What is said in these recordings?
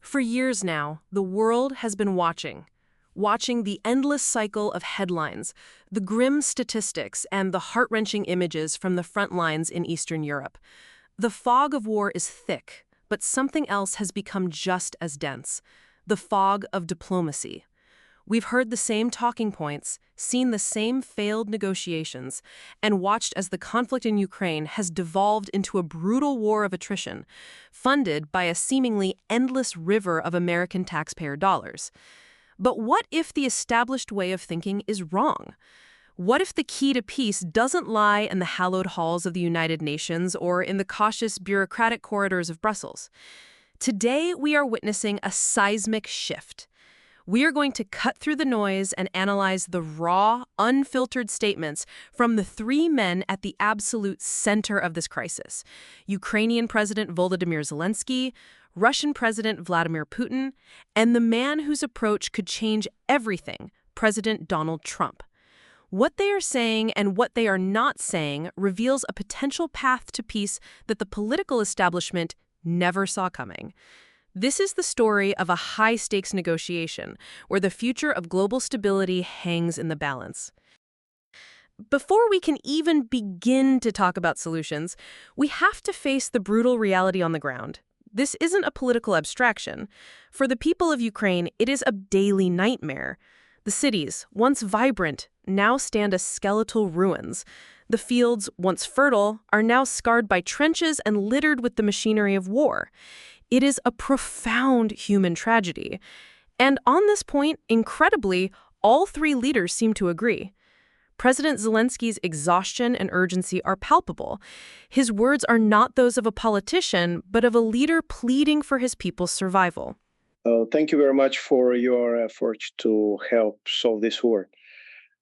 For years now, the world has been watching the endless cycle of headlines, the grim statistics, and the heart-wrenching images from the front lines in Eastern Europe. The fog of war is thick, but something else has become just as dense: the fog of diplomacy. We've heard the same talking points, seen the same failed negotiations, and watched as the conflict in Ukraine has devolved into a brutal war of attrition, funded by a seemingly endless river of American taxpayer dollars. But what if the established way of thinking is wrong? What if the key to peace doesn't lie in the hallowed halls of the United Nations or in the cautious bureaucratic corridors of Brussels? Today, we are witnessing a seismic shift. We are going to cut through the noise and analyze the raw, unfiltered statements from the three men at the absolute center of this crisis: Ukrainian President Volodymyr Zelenskyy, Russian President Vladimir Putin, and the man whose approach could change everything, President Donald Trump. What they are saying and what they are not saying reveals a potential path to peace that the political establishment never saw coming. This is the story of a high-stakes negotiation where the future of global stability hangs in the balance. Before we can even begin to talk about solutions, we have to face the brutal reality on the ground. This isn't a political abstraction. For the people of Ukraine, it is a daily nightmare. The cities, once vibrant, now stand as skeletal ruins. The fields, once fertile, are now scarred by trenches and littered with the machinery of war. It is a profound human tragedy. And on this point, incredibly, all three leaders seem to agree. President Zelenskyy's exhaustion and urgency are palpable. His words are not those of a politician, but of a leader pleading for his people's survival. Thank you very much for your efforts to help solve this war.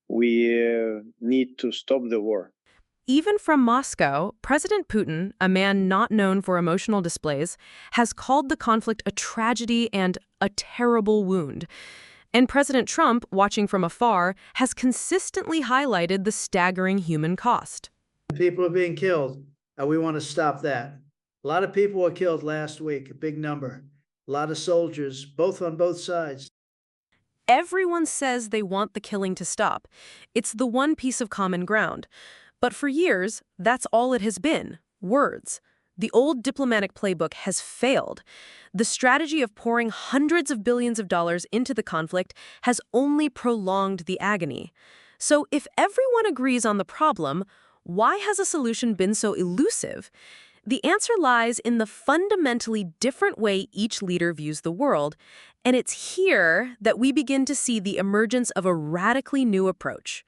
We need to stop the war. Even from Moscow, President Putin, a man not known for emotional displays, has called the conflict a tragedy and a terrible wound. And President Trump, watching from afar, has consistently highlighted the staggering human cost. People are being killed, and we want to stop that. A lot of people were killed last week, a big number. A lot of soldiers, on both sides. Everyone says they want the killing to stop. It's the one piece of common ground. But for years, that's all it has been: words. The old diplomatic playbook has failed. The strategy of pouring hundreds of billions of dollars into the conflict has only prolonged the agony. So if everyone agrees on the problem, why has a solution been so elusive? The answer lies in the fundamentally different way each leader views the world, and it's here that we begin to see the emergence of a radically new approach.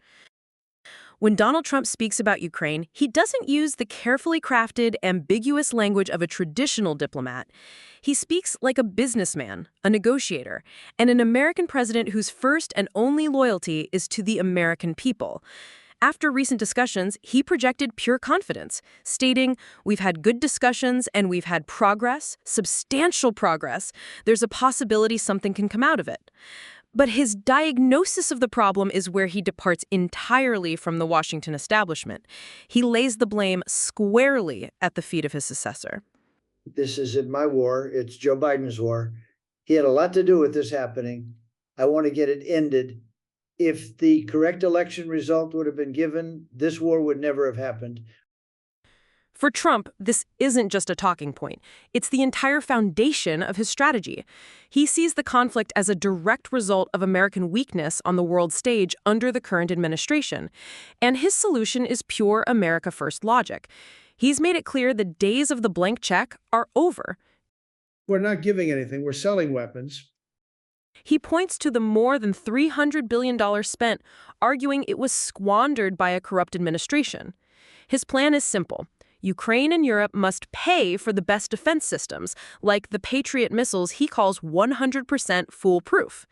When Donald Trump speaks about Ukraine, he doesn't use the carefully crafted, ambiguous language of a traditional diplomat. He speaks like a businessman, a negotiator, and an American president whose first and only loyalty is to the American people. After recent discussions, he projected pure confidence, stating, "We've had good discussions and we've had progress, substantial progress. There's a possibility something can come out of it." But his diagnosis of the problem is where he departs entirely from the Washington establishment. He lays the blame squarely at the feet of his successor. This isn't my war. It's Joe Biden's war. He had a lot to do with this happening. I want to get it ended. If the correct election result would have been given, this war would never have happened. For Trump, this isn't just a talking point. It's the entire foundation of his strategy. He sees the conflict as a direct result of American weakness on the world stage under the current administration. And his solution is pure America First logic. He's made it clear the days of the blank check are over. We're not giving anything. We're selling weapons. He points to the more than $300 billion spent, arguing it was squandered by a corrupt administration. His plan is simple. Ukraine and Europe must pay for the best defense systems, like the Patriot missiles he calls 100% foolproof.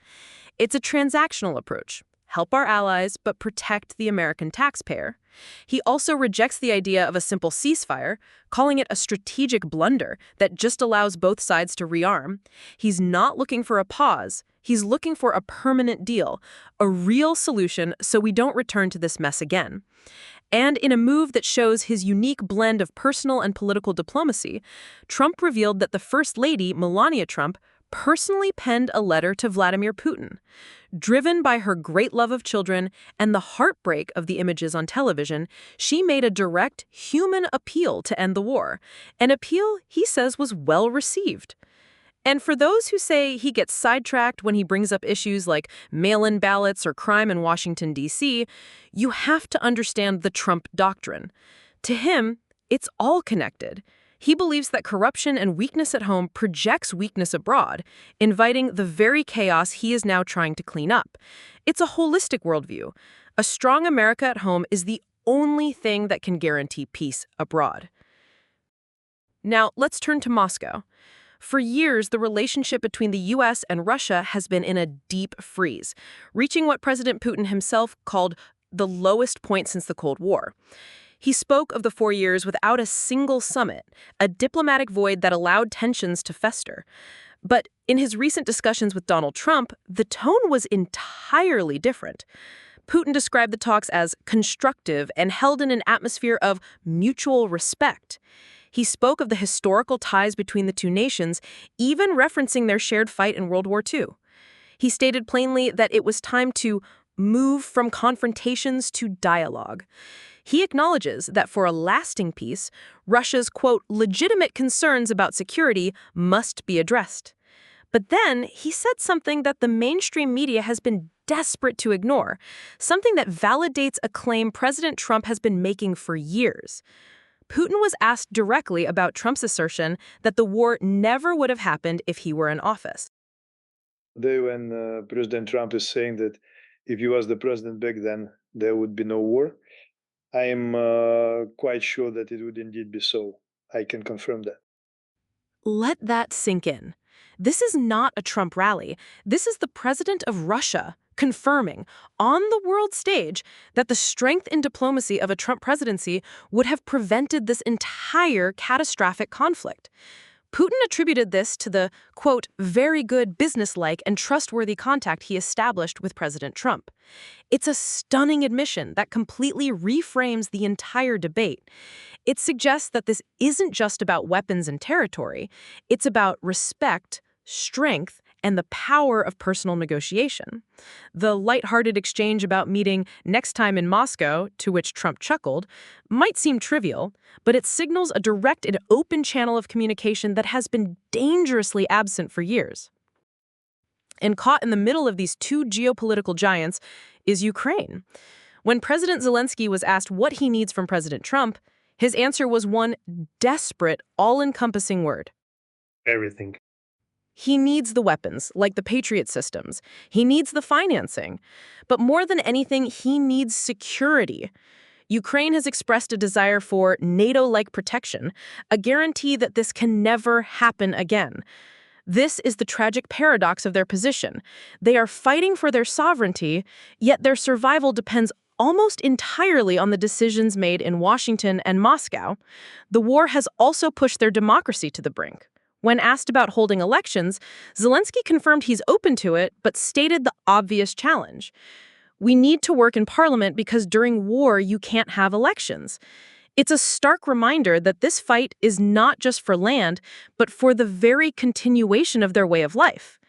It's a transactional approach. Help our allies, but protect the American taxpayer. He also rejects the idea of a simple ceasefire, calling it a strategic blunder that just allows both sides to rearm. He's not looking for a pause. He's looking for a permanent deal, a real solution so we don't return to this mess again. And in a move that shows his unique blend of personal and political diplomacy, Trump revealed that the First Lady, Melania Trump, personally penned a letter to Vladimir Putin. Driven by her great love of children and the heartbreak of the images on television, she made a direct human appeal to end the war, an appeal he says was well received. And for those who say he gets sidetracked when he brings up issues like mail-in ballots or crime in Washington, D.C., you have to understand the Trump doctrine. To him, it's all connected. He believes that corruption and weakness at home projects weakness abroad, inviting the very chaos he is now trying to clean up. It's a holistic worldview. A strong America at home is the only thing that can guarantee peace abroad. Now, let's turn to Moscow. For years, the relationship between the U.S. and Russia has been in a deep freeze, reaching what President Putin himself called the lowest point since the Cold War. He spoke of the 4 years without a single summit, a diplomatic void that allowed tensions to fester. But in his recent discussions with Donald Trump, the tone was entirely different. Putin described the talks as constructive and held in an atmosphere of mutual respect. He spoke of the historical ties between the two nations, even referencing their shared fight in World War II. He stated plainly that it was time to move from confrontations to dialogue. He acknowledges that for a lasting peace, Russia's, quote, legitimate concerns about security must be addressed. But then he said something that the mainstream media has been desperate to ignore, something that validates a claim President Trump has been making for years. Putin was asked directly about Trump's assertion that the war never would have happened if he were in office. When President Trump is saying that if he was the president back then, there would be no war, I am quite sure that it would indeed be so. I can confirm that. Let that sink in. This is not a Trump rally. This is the president of Russia confirming on the world stage that the strength and diplomacy of a Trump presidency would have prevented this entire catastrophic conflict. Putin attributed this to the, quote, very good businesslike and trustworthy contact he established with President Trump. It's a stunning admission that completely reframes the entire debate. It suggests that this isn't just about weapons and territory. It's about respect, strength, and the power of personal negotiation. The lighthearted exchange about meeting next time in Moscow, to which Trump chuckled, might seem trivial, but it signals a direct and open channel of communication that has been dangerously absent for years. And caught in the middle of these two geopolitical giants is Ukraine. When President Zelenskyy was asked what he needs from President Trump, his answer was one desperate, all-encompassing word. Everything. He needs the weapons, like the Patriot systems. He needs the financing. But more than anything, he needs security. Ukraine has expressed a desire for NATO-like protection, a guarantee that this can never happen again. This is the tragic paradox of their position. They are fighting for their sovereignty, yet their survival depends almost entirely on the decisions made in Washington and Moscow. The war has also pushed their democracy to the brink. When asked about holding elections, Zelenskyy confirmed he's open to it, but stated the obvious challenge. We need to work in parliament because during war you can't have elections. It's a stark reminder that this fight is not just for land, but for the very continuation of their way of life.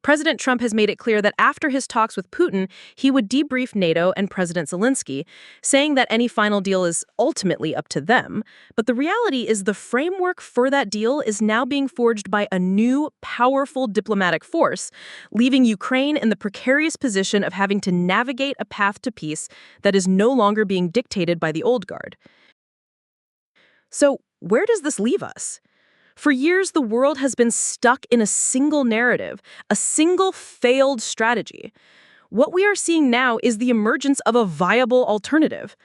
President Trump has made it clear that after his talks with Putin, he would debrief NATO and President Zelenskyy, saying that any final deal is ultimately up to them. But the reality is the framework for that deal is now being forged by a new, powerful diplomatic force, leaving Ukraine in the precarious position of having to navigate a path to peace that is no longer being dictated by the old guard. So, where does this leave us? For years, the world has been stuck in a single narrative, a single failed strategy. What we are seeing now is the emergence of a viable alternative.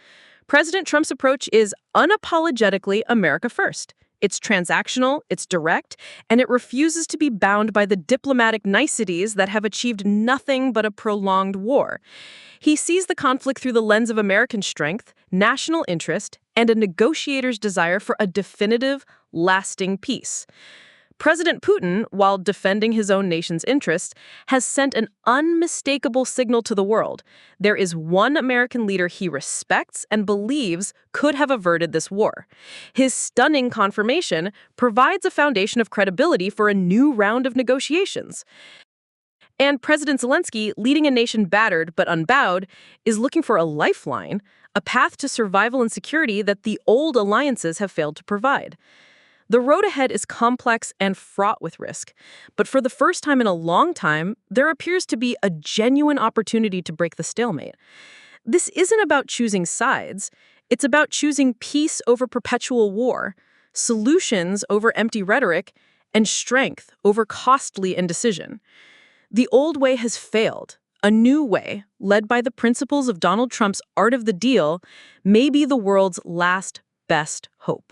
President Trump's approach is unapologetically America first. It's transactional, it's direct, and it refuses to be bound by the diplomatic niceties that have achieved nothing but a prolonged war. He sees the conflict through the lens of American strength, national interest, and a negotiator's desire for a definitive, lasting peace. President Putin, while defending his own nation's interests, has sent an unmistakable signal to the world. There is one American leader he respects and believes could have averted this war. His stunning confirmation provides a foundation of credibility for a new round of negotiations. And President Zelenskyy, leading a nation battered but unbowed, is looking for a lifeline, a path to survival and security that the old alliances have failed to provide. The road ahead is complex and fraught with risk, but for the first time in a long time, there appears to be a genuine opportunity to break the stalemate. This isn't about choosing sides. It's about choosing peace over perpetual war, solutions over empty rhetoric, and strength over costly indecision. The old way has failed. A new way, led by the principles of Donald Trump's art of the deal, may be the world's last best hope.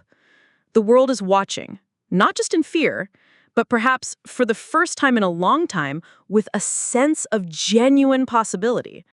The world is watching, not just in fear, but perhaps for the first time in a long time with a sense of genuine possibility.